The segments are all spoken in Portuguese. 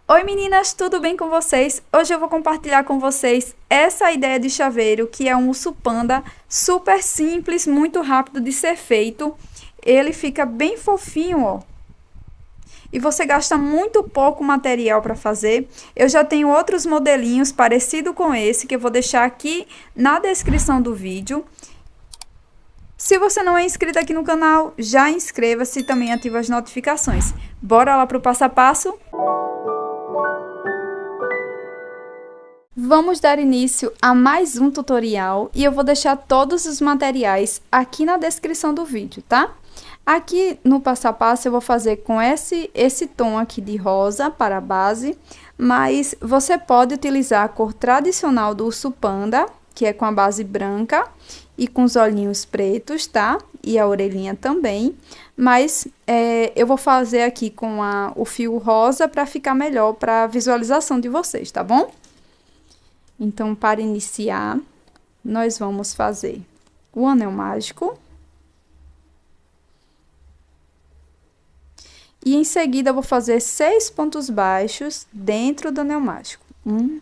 Oi meninas, tudo bem com vocês? Hoje eu vou compartilhar com vocês essa ideia de chaveiro, que é um urso panda super simples, muito rápido de ser feito. Ele fica bem fofinho, ó. E você gasta muito pouco material para fazer. Eu já tenho outros modelinhos parecido com esse, que eu vou deixar aqui na descrição do vídeo. Se você não é inscrito aqui no canal, já inscreva-se e também ativa as notificações. Bora lá para o passo a passo? Vamos dar início a mais um tutorial e eu vou deixar todos os materiais aqui na descrição do vídeo, tá? Aqui no passo a passo eu vou fazer com esse tom aqui de rosa para a base, mas você pode utilizar a cor tradicional do urso panda, que é com a base branca e com os olhinhos pretos, tá? E a orelhinha também, mas eu vou fazer aqui com o fio rosa para ficar melhor para a visualização de vocês, tá bom? Então, para iniciar, nós vamos fazer o anel mágico. E em seguida, eu vou fazer 6 pontos baixos dentro do anel mágico. 1,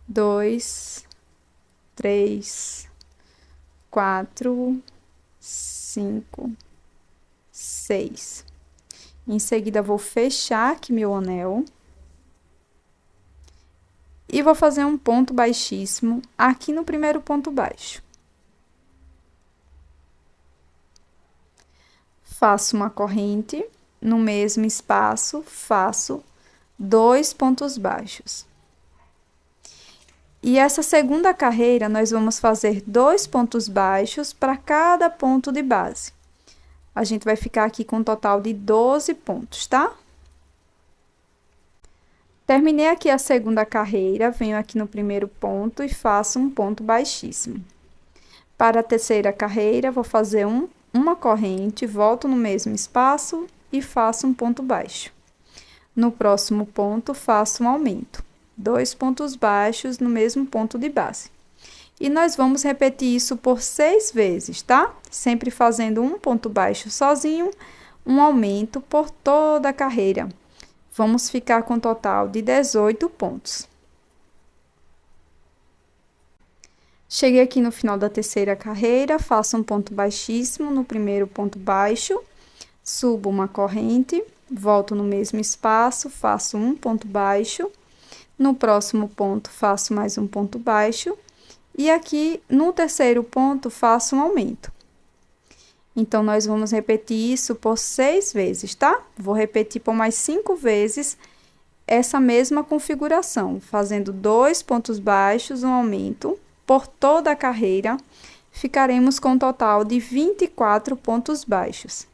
2, 3, 4, 5, 6. Em seguida, vou fechar aqui meu anel. E vou fazer um ponto baixíssimo aqui no primeiro ponto baixo. Faço uma corrente, no mesmo espaço, faço 2 pontos baixos. E essa segunda carreira, nós vamos fazer 2 pontos baixos para cada ponto de base. A gente vai ficar aqui com um total de 12 pontos, tá? Terminei aqui a segunda carreira, venho aqui no primeiro ponto e faço um ponto baixíssimo. Para a terceira carreira, vou fazer uma corrente, volto no mesmo espaço e faço um ponto baixo. No próximo ponto, faço um aumento, 2 pontos baixos no mesmo ponto de base. E nós vamos repetir isso por 6 vezes, tá? Sempre fazendo um ponto baixo sozinho, um aumento por toda a carreira. Vamos ficar com um total de 18 pontos. Cheguei aqui no final da terceira carreira, faço um ponto baixíssimo no primeiro ponto baixo, subo uma corrente, volto no mesmo espaço, faço um ponto baixo, no próximo ponto faço mais um ponto baixo, e aqui no terceiro ponto faço um aumento. Então, nós vamos repetir isso por 6 vezes, tá? Vou repetir por mais 5 vezes essa mesma configuração, fazendo 2 pontos baixos, um aumento por toda a carreira, ficaremos com um total de 24 pontos baixos.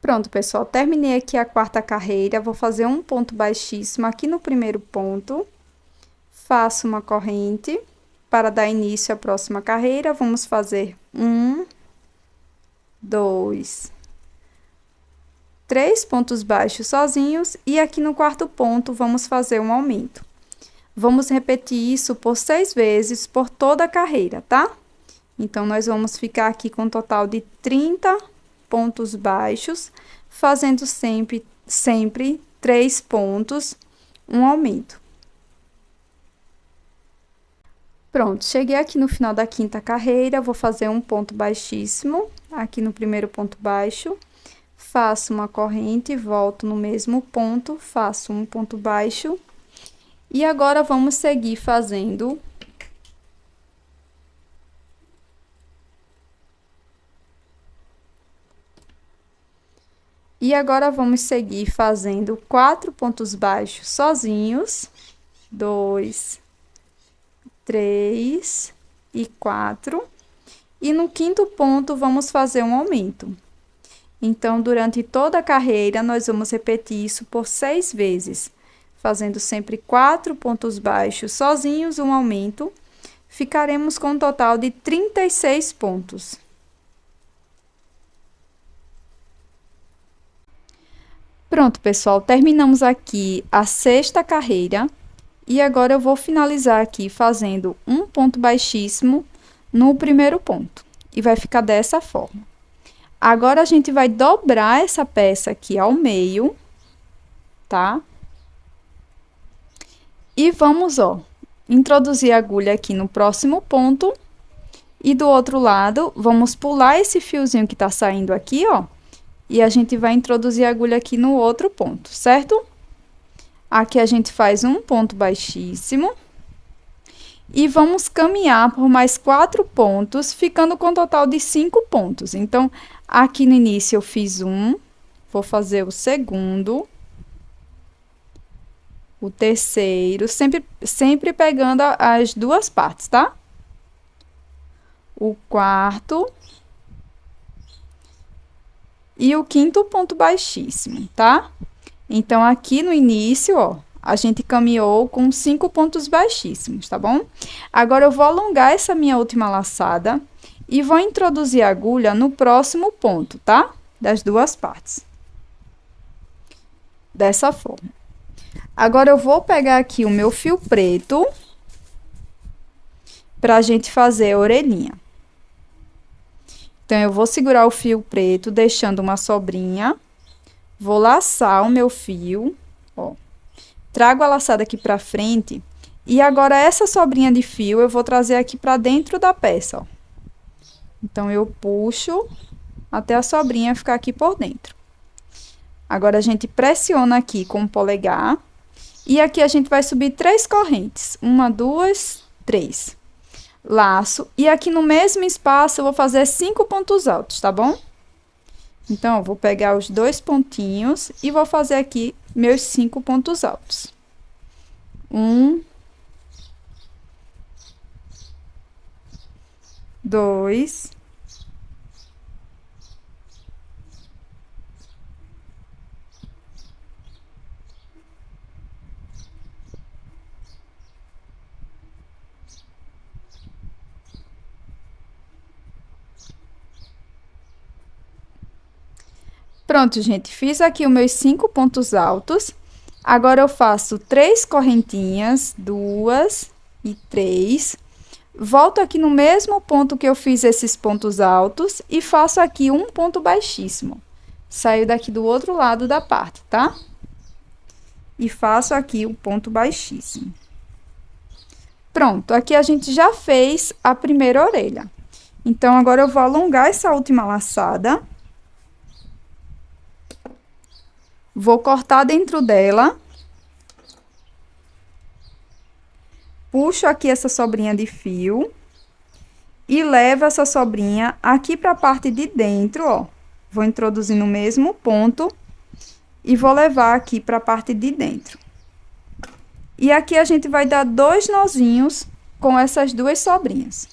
Pronto, pessoal, terminei aqui a quarta carreira, vou fazer um ponto baixíssimo aqui no primeiro ponto, faço uma corrente. Para dar início à próxima carreira, vamos fazer 1, 2, 3 pontos baixos sozinhos e aqui no quarto ponto vamos fazer um aumento. Vamos repetir isso por 6 vezes por toda a carreira, tá? Então, nós vamos ficar aqui com um total de 30 pontos baixos, fazendo sempre 3 pontos, um aumento. Pronto, cheguei aqui no final da quinta carreira, vou fazer um ponto baixíssimo, aqui no primeiro ponto baixo, faço uma corrente, volto no mesmo ponto, faço um ponto baixo, e agora vamos seguir fazendo quatro pontos baixos sozinhos, 2, 3 e 4. E no quinto ponto, vamos fazer um aumento. Então, durante toda a carreira, nós vamos repetir isso por 6 vezes, fazendo sempre 4 pontos baixos sozinhos, um aumento. Ficaremos com um total de 36 pontos. Pronto, pessoal, terminamos aqui a sexta carreira. E agora, eu vou finalizar aqui fazendo um ponto baixíssimo no primeiro ponto. E vai ficar dessa forma. Agora, a gente vai dobrar essa peça aqui ao meio, tá? E vamos, ó, introduzir a agulha aqui no próximo ponto. E do outro lado, vamos pular esse fiozinho que tá saindo aqui, ó. E a gente vai introduzir a agulha aqui no outro ponto, certo? Aqui a gente faz um ponto baixíssimo. E vamos caminhar por mais 4 pontos, ficando com um total de 5 pontos. Então, aqui no início eu fiz um, vou fazer o segundo, o terceiro, sempre pegando as duas partes, tá? O quarto e o quinto ponto baixíssimo, tá? Então, aqui no início, ó, a gente caminhou com 5 pontos baixíssimos, tá bom? Agora, eu vou alongar essa minha última laçada e vou introduzir a agulha no próximo ponto, tá? Das duas partes. Dessa forma. Agora, eu vou pegar aqui o meu fio preto pra gente fazer a orelhinha. Então, eu vou segurar o fio preto, deixando uma sobrinha. Vou laçar o meu fio, ó. Trago a laçada aqui pra frente. E agora, essa sobrinha de fio, eu vou trazer aqui pra dentro da peça, ó. Então, eu puxo até a sobrinha ficar aqui por dentro. Agora, a gente pressiona aqui com o polegar. E aqui, a gente vai subir 3 correntes. 1, 2, 3. Laço. E aqui no mesmo espaço, eu vou fazer 5 pontos altos, tá bom? Então, eu vou pegar os 2 pontinhos e vou fazer aqui meus 5 pontos altos. 1, 2, 'Pronto, gente, fiz aqui os meus 5 pontos altos. Agora, eu faço 3 correntinhas, 2 e 3. Volto aqui no mesmo ponto que eu fiz esses pontos altos e faço aqui um ponto baixíssimo. Saio daqui do outro lado da parte, tá? E faço aqui o ponto baixíssimo. Pronto, aqui a gente já fez a primeira orelha. Então, agora eu vou alongar essa última laçada. Vou cortar dentro dela. Puxo aqui essa sobrinha de fio. E levo essa sobrinha aqui para a parte de dentro, ó. Vou introduzir no mesmo ponto. E vou levar aqui para a parte de dentro. E aqui a gente vai dar 2 nozinhos com essas 2 sobrinhas.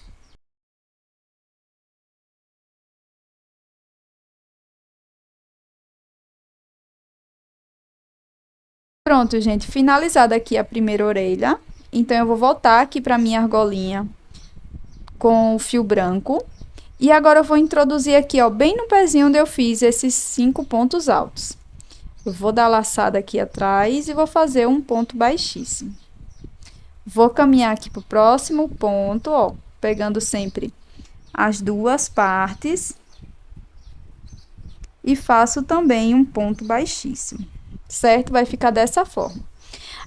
Pronto, gente, finalizada aqui a primeira orelha. Então, eu vou voltar aqui para minha argolinha com o fio branco. E agora, eu vou introduzir aqui, ó, bem no pezinho onde eu fiz esses 5 pontos altos. Eu vou dar a laçada aqui atrás e vou fazer um ponto baixíssimo. Vou caminhar aqui pro próximo ponto, ó, pegando sempre as duas partes. E faço também um ponto baixíssimo. Certo? Vai ficar dessa forma.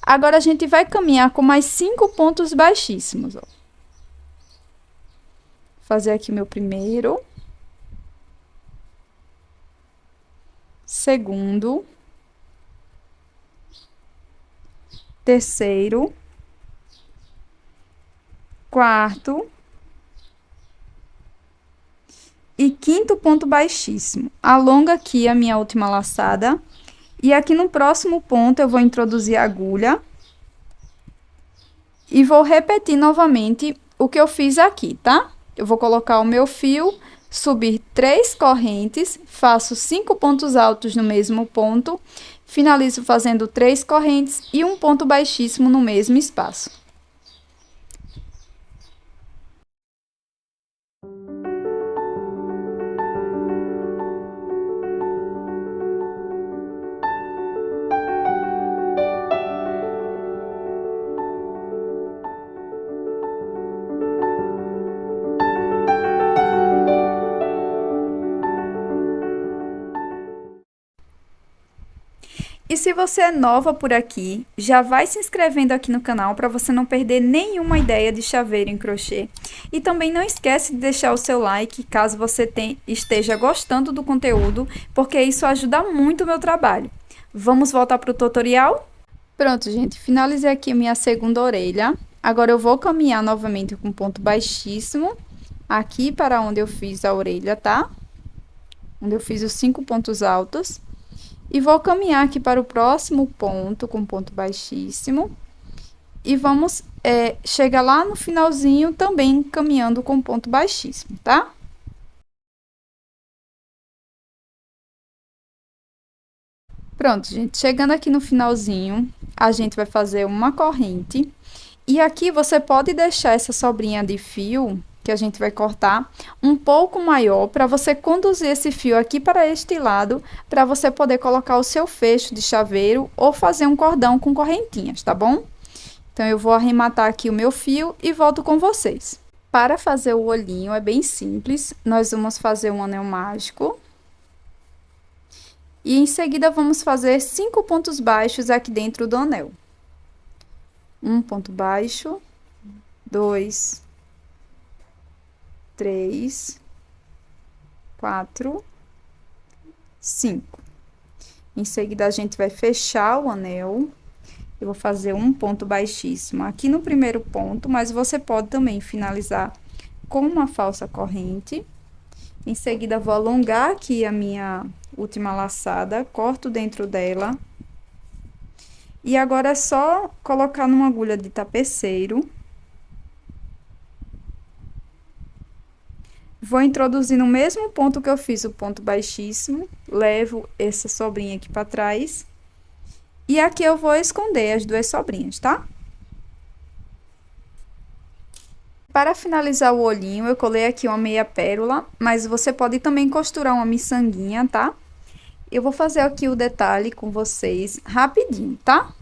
Agora, a gente vai caminhar com mais 5 pontos baixíssimos, ó. Fazer aqui meu primeiro. Segundo. Terceiro. Quarto. E quinto ponto baixíssimo. Alongo aqui a minha última laçada. E aqui no próximo ponto, eu vou introduzir a agulha. E vou repetir novamente o que eu fiz aqui, tá? Eu vou colocar o meu fio, subir 3 correntes, faço 5 pontos altos no mesmo ponto, finalizo fazendo 3 correntes e um ponto baixíssimo no mesmo espaço. E se você é nova por aqui, já vai se inscrevendo aqui no canal para você não perder nenhuma ideia de chaveiro em crochê. E também não esquece de deixar o seu like caso você esteja gostando do conteúdo, porque isso ajuda muito o meu trabalho. Vamos voltar para o tutorial? Pronto, gente, finalizei aqui minha segunda orelha. Agora eu vou caminhar novamente com ponto baixíssimo aqui para onde eu fiz a orelha, tá? Onde eu fiz os 5 pontos altos. E vou caminhar aqui para o próximo ponto com ponto baixíssimo. E vamos chegar lá no finalzinho também caminhando com ponto baixíssimo, tá? Pronto, gente. Chegando aqui no finalzinho, a gente vai fazer uma corrente. E aqui você pode deixar essa sobrinha de fio que a gente vai cortar um pouco maior para você conduzir esse fio aqui para este lado, para você poder colocar o seu fecho de chaveiro ou fazer um cordão com correntinhas, tá bom? Então eu vou arrematar aqui o meu fio e volto com vocês. Para fazer o olhinho é bem simples, nós vamos fazer um anel mágico. E em seguida vamos fazer 5 pontos baixos aqui dentro do anel. Um ponto baixo, 2, 3, 4, 5. Em seguida, a gente vai fechar o anel. Eu vou fazer um ponto baixíssimo aqui no primeiro ponto, mas você pode também finalizar com uma falsa corrente. Em seguida, vou alongar aqui a minha última laçada, corto dentro dela. E agora é só colocar numa agulha de tapeceiro. Vou introduzir no mesmo ponto que eu fiz o ponto baixíssimo, levo essa sobrinha aqui para trás. E aqui eu vou esconder as duas sobrinhas, tá? Para finalizar o olhinho, eu colei aqui uma meia pérola, mas você pode também costurar uma miçanguinha, tá? Eu vou fazer aqui o detalhe com vocês rapidinho, tá?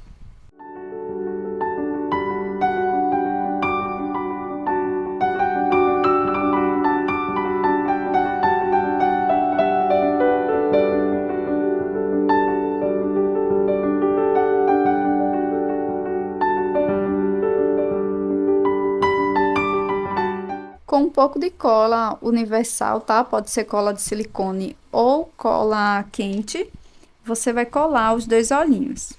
Com um pouco de cola universal, tá? Pode ser cola de silicone ou cola quente. Você vai colar os dois olhinhos.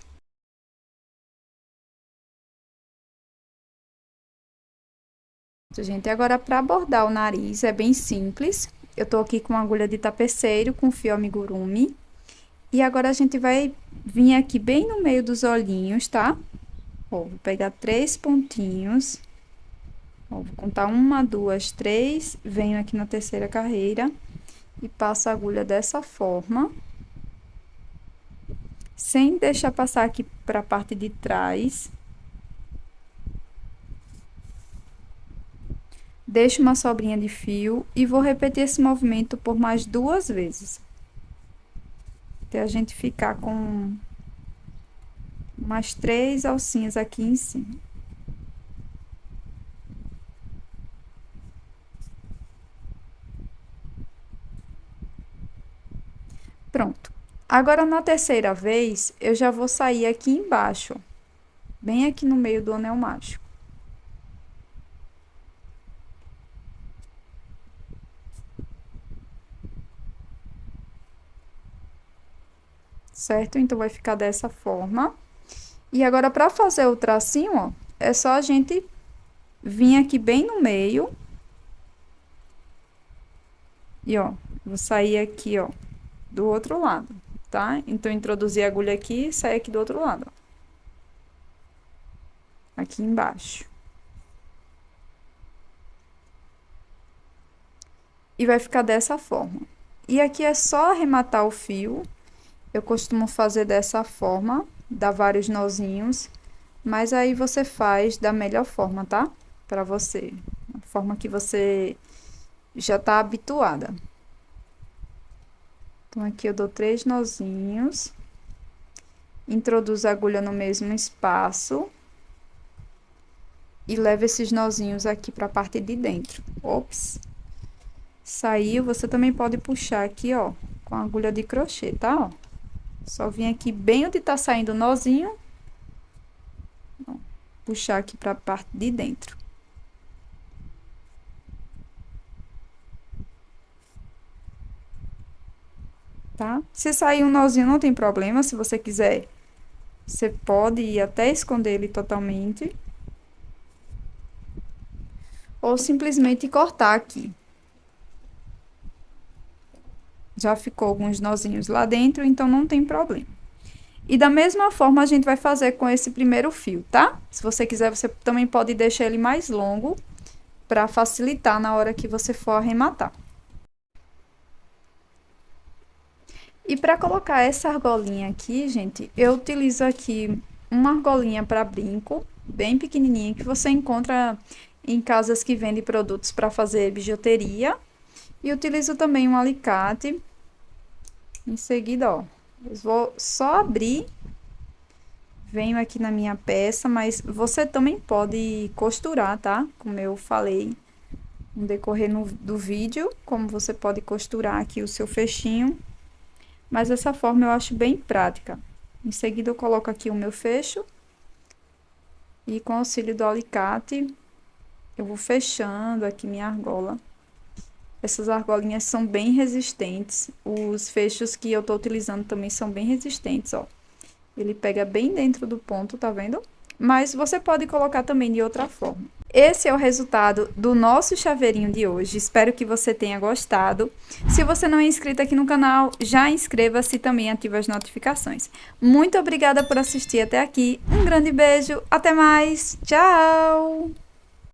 Gente, agora para bordar o nariz é bem simples. Eu tô aqui com uma agulha de tapeceiro com fio amigurumi. E agora a gente vai vir aqui bem no meio dos olhinhos, tá? Ó, vou pegar 3 pontinhos. Ó, vou contar 1, 2, 3, venho aqui na terceira carreira e passo a agulha dessa forma, sem deixar passar aqui para a parte de trás. Deixo uma sobrinha de fio e vou repetir esse movimento por mais 2 vezes. Até a gente ficar com umas 3 alcinhas aqui em cima. Pronto. Agora, na terceira vez, eu já vou sair aqui embaixo, bem aqui no meio do anel mágico. Certo? Então, vai ficar dessa forma. E agora, para fazer o tracinho, ó, é só a gente vir aqui bem no meio. E, ó, vou sair aqui, ó, do outro lado, tá? Então, introduzir a agulha aqui e sair aqui do outro lado, ó. Aqui embaixo. E vai ficar dessa forma. E aqui é só arrematar o fio. Eu costumo fazer dessa forma, dar vários nozinhos, mas aí você faz da melhor forma, tá? Pra você, a forma que você já tá habituada. Então, aqui eu dou 3 nozinhos, introduzo a agulha no mesmo espaço e levo esses nozinhos aqui para a parte de dentro. Ops! Saiu, você também pode puxar aqui, ó, com a agulha de crochê, tá? Ó. Só vim aqui bem onde tá saindo o nozinho. Puxar aqui pra parte de dentro. Tá? Se sair um nozinho não tem problema, se você quiser, você pode ir até esconder ele totalmente. Ou simplesmente cortar aqui. Já ficou alguns nozinhos lá dentro, então não tem problema. E da mesma forma a gente vai fazer com esse primeiro fio, tá? Se você quiser, você também pode deixar ele mais longo para facilitar na hora que você for arrematar. E para colocar essa argolinha aqui, gente, eu utilizo aqui uma argolinha para brinco, bem pequenininha, que você encontra em casas que vendem produtos para fazer bijuteria. E utilizo também um alicate. Em seguida, ó, eu vou só abrir, venho aqui na minha peça, mas você também pode costurar, tá? Como eu falei no decorrer do vídeo, como você pode costurar aqui o seu fechinho. Mas dessa forma eu acho bem prática. Em seguida eu coloco aqui o meu fecho. E com o auxílio do alicate, eu vou fechando aqui minha argola. Essas argolinhas são bem resistentes. Os fechos que eu tô utilizando também são bem resistentes, ó. Ele pega bem dentro do ponto, tá vendo? Mas você pode colocar também de outra forma. Esse é o resultado do nosso chaveirinho de hoje. Espero que você tenha gostado. Se você não é inscrito aqui no canal, já inscreva-se e também ative as notificações. Muito obrigada por assistir até aqui. Um grande beijo. Até mais. Tchau!